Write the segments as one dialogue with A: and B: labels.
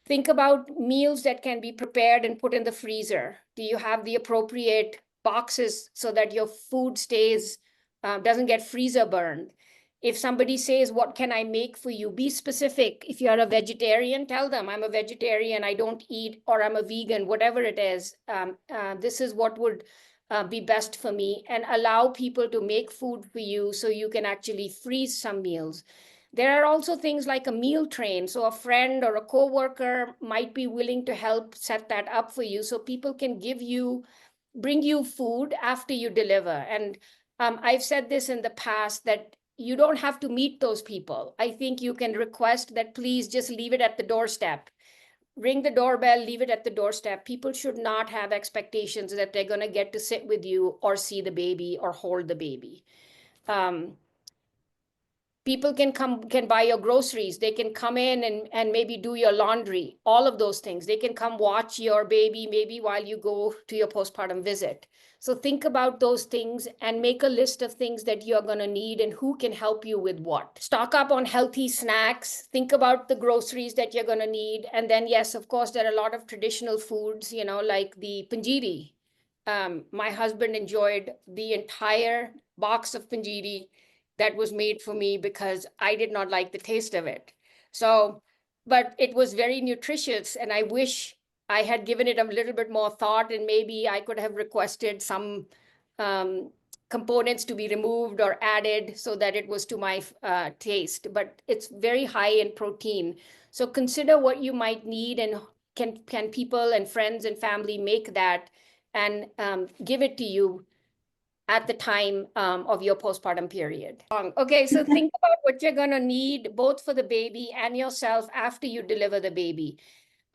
A: Think about meals that can be prepared and put in the freezer. Do you have the appropriate boxes so that your food stays, doesn't get freezer burned? If somebody says, what can I make for you? Be specific. If you're a vegetarian, tell them, I'm a vegetarian, I don't eat, or I'm a vegan, whatever it is. This is what would be best for me, and allow people to make food for you so you can actually freeze some meals. There are also things like a meal train. So a friend or a coworker might be willing to help set that up for you so people can bring you food after you deliver. And I've said this in the past that you don't have to meet those people. I think you can request that please just leave it at the doorstep. Ring the doorbell, leave it at the doorstep. People should not have expectations that they're going to get to sit with you or see the baby or hold the baby. Um, People can buy your groceries, they can come in and maybe do your laundry, all of those things. They can come watch your baby maybe while you go to your postpartum visit. So think about those things and make a list of things that you're going to need and who can help you with what. Stock up on healthy snacks, think about the groceries that you're going to need. And then yes, of course, there are a lot of traditional foods, like the panjiri. My husband enjoyed the entire box of panjiri that was made for me because I did not like the taste of it. So, but it was very nutritious, and I wish I had given it a little bit more thought, and maybe I could have requested some um, components to be removed or added so that it was to my taste. But it's very high in protein. So consider what you might need, and can people and friends and family make that and give it to you at the time of your postpartum period. Okay, so think about what you're going to need both for the baby and yourself after you deliver the baby.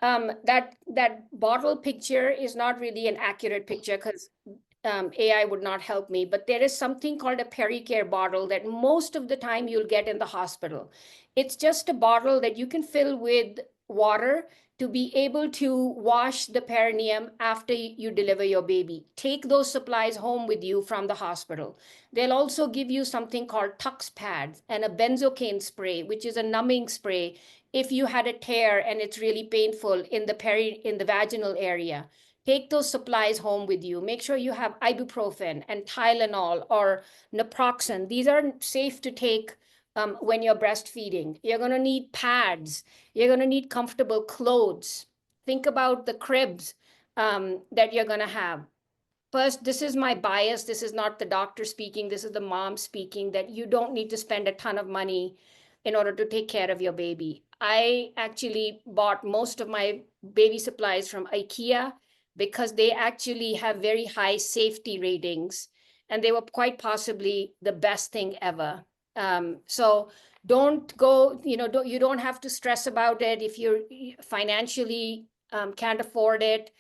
A: That bottle picture is not really an accurate picture because AI would not help me, but there is something called a pericare bottle that most of the time you'll get in the hospital. It's just a bottle that you can fill with water to be able to wash the perineum after you deliver your baby. Take those supplies home with you from the hospital. They'll also give you something called Tux pads and a benzocaine spray, which is a numbing spray if you had a tear and it's really painful in the vaginal area. Take those supplies home with you. Make sure you have ibuprofen and Tylenol or naproxen. These are safe to take when you're breastfeeding. You're going to need pads. You're going to need comfortable clothes. Think about the cribs that you're going to have. First, this is my bias. This is not the doctor speaking. This is the mom speaking, that you don't need to spend a ton of money in order to take care of your baby. I actually bought most of my baby supplies from IKEA because they actually have very high safety ratings, and they were quite possibly the best thing ever. So don't go, you don't have to stress about it if you're financially can't afford it.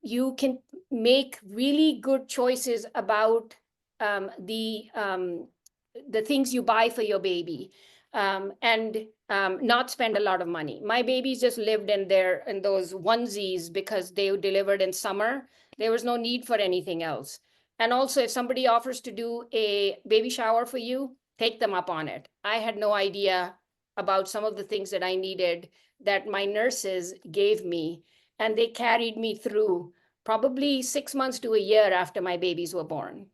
A: You can make really good choices about the things you buy for your baby, and not spend a lot of money. My babies just lived in those onesies because they were delivered in summer. There was no need for anything else. And also, if somebody offers to do a baby shower for you, take them up on it. I had no idea about some of the things that I needed that my nurses gave me, and they carried me through probably 6 months to a year after my babies were born.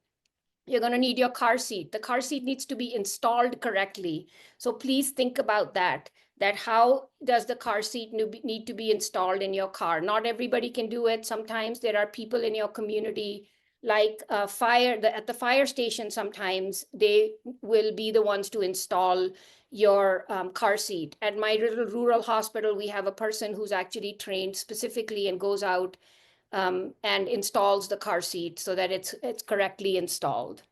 A: You're going to need your car seat. The car seat needs to be installed correctly. So please think about that how does the car seat need to be installed in your car? Not everybody can do it. Sometimes there are people in your community, like at the fire station, sometimes they will be the ones to install your car seat. At my little rural hospital, we have a person who's actually trained specifically and goes out and installs the car seat so that it's correctly installed.